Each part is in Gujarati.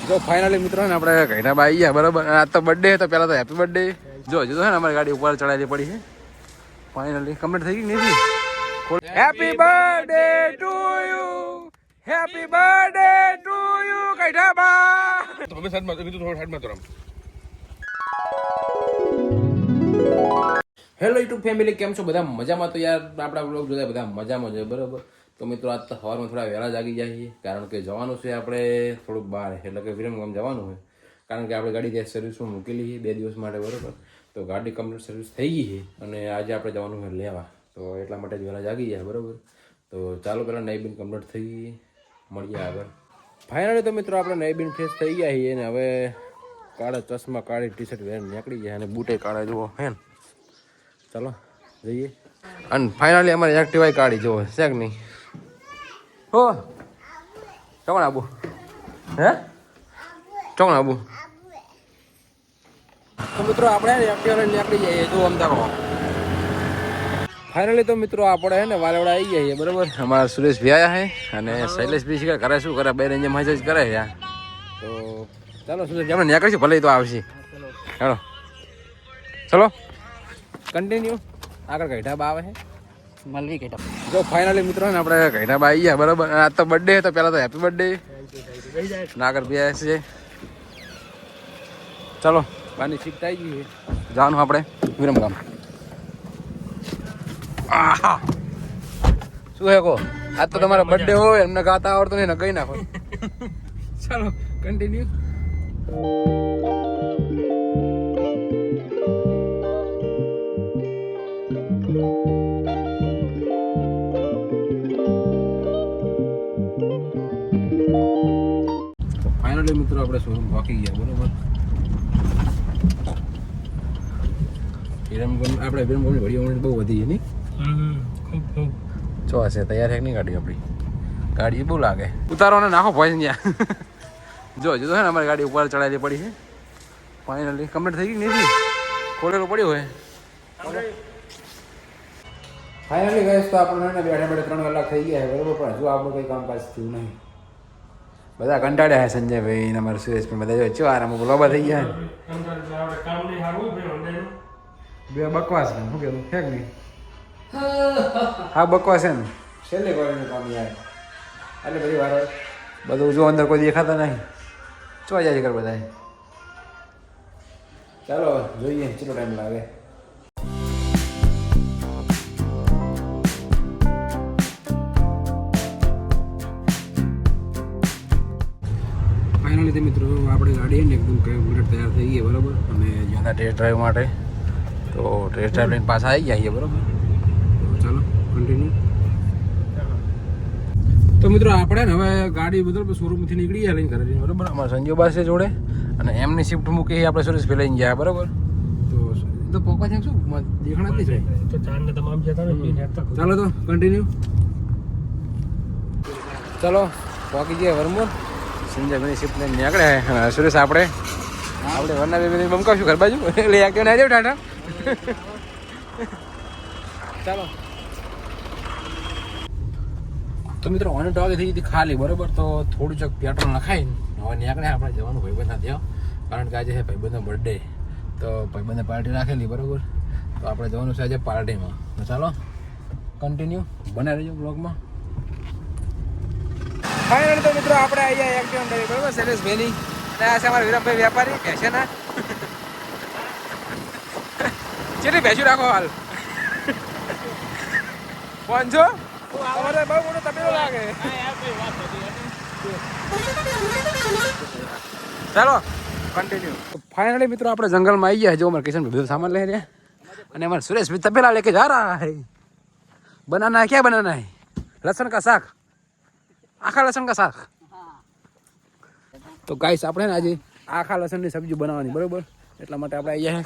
જો ફાઇનલી મિત્રો ને આપણે ઘઈના બા આવી ગયા બરાબર. આજ તો બર્થડે તો પહેલાં તો હેપી બર્થડે. જો હજુ તો છે ને અમારી ગાડી ઉપર ચડાવેલી પડી છે. ફાઇનલી કમ્પ્લીટ થઈ ગઈ નથી. Happy birthday to you, happy birthday to you ઘઈના બા. તો હવે સાઈડમાં તો થોડો સાઈડમાં તો રમ. હેલો યુટ્યુબ ફેમિલી, કેમ છો બધા? મજામાં? તો યાર આપણા બ્લોગ જોતા બધા મજામાં છે બરાબર. તો મિત્રો આજ તો સવારમાં થોડા વહેલા જાગી જાય છે, કારણ કે જવાનું છે આપણે થોડુંક બહાર, એટલે કે વિરમગામ જવાનું હોય. કારણ કે આપણે ગાડી ત્યાં સર્વિસમાં મૂકેલી છે 2 દિવસ માટે બરાબર. તો ગાડી કમ્પ્લીટ સર્વિસ થઈ ગઈ છે અને આજે આપણે જવાનું હોય લેવા. તો એટલા માટે જ વહેલા જાગી જાય બરાબર. તો ચાલો પહેલાં નાઈ બીન કમ્પ્લીટ થઈ ગઈ, મળીએ આગળ. ફાઇનલી તો મિત્રો આપણે નાઈ બીન ફ્રેશ થઈ ગયા છીએ અને હવે કાળા ચશ્મા, કાળી ટી શર્ટ પહેરીને નીકળી જાય અને બૂટે કાળા જુઓ હે ને. ચાલો જઈએ. અને ફાઇનલી અમારી એક્ટિવા કાઢી જુઓ છે કે નહીં? હો ચોકણ આબુ? હે ચોકણ આબુ? તો મિત્રો આપણે એક્ટિવા નીકળી જઈએ જો અમદાવાદ. ફાઇનલી તો મિત્રો આપણે હે ને વાલવડા આવી જઈએ બરાબર. અમારા સુરેશ ભાઈ આવ્યા છે અને શૈલેષ ભાઈ શીખર કરે શું કરે, બે રેન્જ મજા જ કરે યાર. તો ચાલો સુરેશ આપણે નીકળીશું, ભલે તો આવશે. ચાલો ચલો કન્ટિન્યુ. આગળ ઘઈઢા બા આવે છે મલવી ઘઈઢા. જો ફાઇનલી મિત્રો ને આપણે ઘઈઢા બા આવી ગયા બરાબર. આજ તો બર્થડે તો પહેલાં તો હેપી બર્થડે નાગર ભાઈ છે. ચલો બાની શિફ્ટ આવી ગઈ છે, જવાનું આપણે વિરમગામ. શું હે કો? આજ તો તમારો બર્થડે હોય, એમને ગાતા આવડતું નહીં ને કઈ નાખો. ચાલો કન્ટિન્યુ. ફાઇનલી મિત્રો આપણે શોરૂમ પહોંચી ગયા બરોબર. આપણે વિરમગામની ઘડીઓ બહુ વધી છે નહીં? ચો હશે તૈયાર છે નહીં ગાડી આપણી? ગાડી બહુ લાગે. ઉતારો ને નાખો ભોય ત્યાં. જો હજુ તો છે ને અમારી ગાડી ઉપર ચડાવેલી પડી છે. ફાઇનલી કમ્પ્લીટ થઈ ગઈ નથી, ખોલેલું પડ્યું હોય. ફાઇનલી ગેસ તો આપણને બેઠા બેઠા 3 કલાક થઈ ગયા છે બરોબર. પણ હજુ આપણું કંઈ કામકાજ થયું નહીં. બધા કંટાળ્યા છે સંજયભાઈ ને અમારા સુરેશભાઈ, બધા જો આરામ લોબા થઈ ગયા. બે બકવાસ ને શું કેવું છે કે નહીં? હા બકવાસ છે ને છેલ્લે કોઈનું કામ યાર. એટલે બધી વાર બધું જો અંદર કોઈ દેખાતા નહીં, ચો જાય કર બધા. ચાલો જોઈએ કેટલો ટાઈમ લાગે. ફાઇનલી મિત્રો આપણી ગાડી ને એકદમ કમ્પ્લીટ તૈયાર થઈ ગઈ બરાબર. અને જ્યાં ટેસ્ટ ડ્રાઈવ માટે તો ટેસ્ટ ડ્રાઈવ લઈને પાછા આવી ગયા બરાબર. તો ચાલો કન્ટિન્યુ. તો મિત્રો આપણે ને હવે ગાડી બરાબર શોરૂમથી નીકળી ગયા લઈને ઘરે બરાબર. અમારા સંજય બા છે જોડે અને એમની શિફ્ટ મૂકી આપણે સુરેશ ભાઈ લઈને ગયા બરાબર. તો પોપા છે શું દેખાણા જ નહીં તો ચારને તમામ જતા ને. ચાલો તો કન્ટિન્યુ. ચાલો પહોંચી ગયા વરમોર. સંજયભાઈ શિફ્ટ લઈને નીકળે અને સુરેશ આપણે વરના બેબી બમકાવશું ઘર બાજુ એટલે એકદમ ના જાવ ટાટા. ચાલો તો મિત્રો ઓન ટોક થઈ હતી ખાલી બરોબર. તો થોડું ચક પેટ્રોલ નખાઈને હવે નીકળે આપણે જવાનું ભાઈબંધના ત્યાં, કારણ કે આજે છે ભાઈબંધનો બર્થડે. તો ભાઈબંધે પાર્ટી રાખેલી બરોબર. તો આપણે જવાનું છે આજે પાર્ટીમાં. તો ચાલો કન્ટિન્યુ બનાવી રહેજો બ્લોગમાં. ફાઇનલ તો મિત્રો આપણે અહીંયા એક્ટિવા કરી બરોબર શૈલેષભાઈની. અને આ છે અમારા વિરમભાઈ વેપારી ભેંસેના. કેટલી ભેંસું રાખો હાલ? 500? અમારે બહુ મોટો તબેલો લાગે. ચાલો કન્ટિન્યુ. ફાઇનલી મિત્રો આપણે જંગલમાં આવી ગયા. જો અમારે કિશન બધું સામાન લઈ રહ્યા અને અમારે સુરેશ ભાઈ તબેલા લેકે જા રહા હૈ. બનાના હૈ, ક્યાં બનાના હૈ? લસણ કા શાક, આખા લસણ કા શાક. તો ગાઈસ આપણે ને આજે આખા લસણની સબ્જી બનાવવાની બરોબર. એટલા માટે આપણે અહીંયા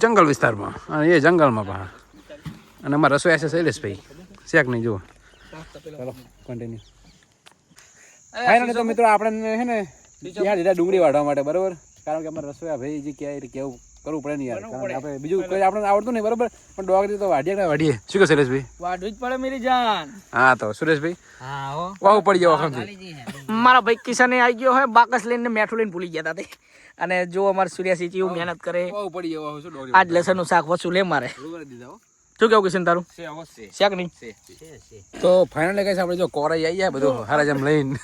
જંગલ વિસ્તારમાં અને એ જંગલમાં પણ. અને અમારા રસોઈ છે શૈલેષભાઈ શેક નહીં જુઓ. ચાલો કન્ટિન્યુ. ફાઇનલી તો મિત્રો આપણે છે ને ત્યાં દીધા ડુંગળી વાઢવા માટે બરોબર. કારણ કે અમારા રસોયા ભાઈ જે ક્યાંય કેવું કરવું પડે નહીં યાર કારણ આપણે બીજું કોઈ આપણને આવડતું નહીં બરોબર પણ ડોગરી તો વાઢીએ ને વાઢીએ શું કહે સુરેશભાઈ વાડું જ પડે મેરી જાન હા તો સુરેશભાઈ હા હો વાવ પડી ગયો વખમથી મારા ભાઈ કિશને આવી ગયો હોય બાકસ લઈને મેઠું લઈને ભૂલી ગયા હતા અને જો અમારે સૂર્યાસી જેવું મહેનત કરે વાવ પડી ગયો વાવ શું ડોગરી આજ લસણ નું શાક વસૂ લે મારે દીધા હો શું કેવું કિશન તારું છે અવશ્ય શાક નહીં તો ફાઇનલી કઈ આપણે જો કોરાઈ આવી જાય બધું હારા જેમ લઈને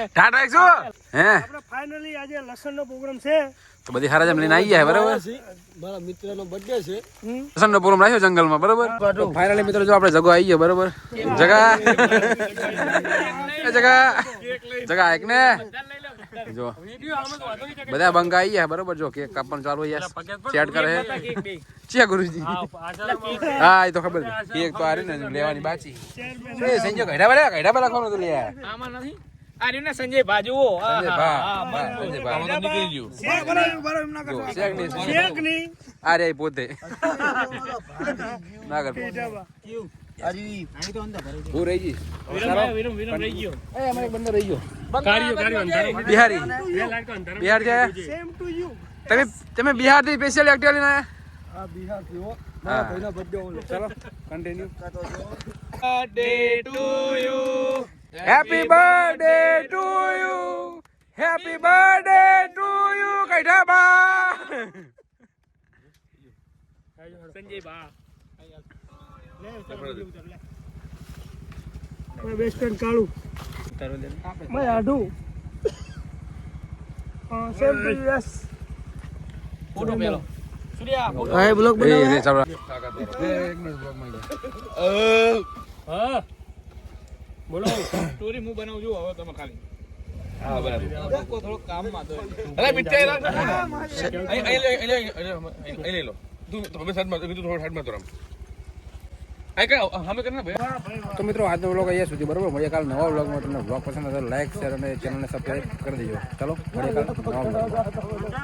ટાટા એકસો હે આપણે ફાઇનલી આજે લસણનો પ્રોગ્રામ છે તો બધી હારા જેમ લઈને આવી જાય બરાબર મારા મિત્રનો બર્થડે છે લસણનો પ્રોગ્રામ રાખ્યો જંગલમાં બરાબર તો ફાઇનલી મિત્રો જો આપણે જગો આવી ગયો બરાબર જગા જગા એક ને જો બધા બંકા આવી ગયા બરોબર જો કેક કાપવાનું ચાલુ સેટ કરે છે ગુરુજી હા એ તો ખબર કેક તો આ ને લેવાની બાકી એ સંજય ઘડા બરા લખવાનું તો લે આમાં નથી આ રહ્યું ને સંજય બાજુઓ સંજય ભા સંજય ભા તો નીકળી ગયું જો શેક ની આ રે પોતે ના કર હું રહી ગઈ એ અમારે એક બંદો રહી ગયો બિહારી બિહાર છે તમે બિહાર થી સ્પેશિયલ એક્ટિવ લઈને આ બિહાર થી હો મારા ભાઈનો બર્થડે ઓલો ચલો continue birthday to you happy birthday to you happy birthday to you કઈઠા બા સંજય બા વેસ્ટર્ન કાળુ મેં આઢું સેમ ટુ યુએસ ફોટો પેલો સૂર્યા હા બ્લોગ એ રે ચાલો હા બોલો સ્ટોરી હું બનાવું છું હવે તમે ખાલી હા બરાબર થોડો કામમાં તો અરે મિત્ર અહીં લે લો તું તમે સાઈડમાં તું થોડો સાઈડમાં તો રમ તો મિત્રો આજનો વ્લોગ અહીંયા સુધી બરોબર મળીએ કાલ નવા વ્લોગમાં તમને વ્લોગ પસંદ આવે તો લાઈક શેર અને ચેનલને સબસ્ક્રાઈબ કરી દેજો ચાલો મળીએ કાલ નવા વ્લોગમાં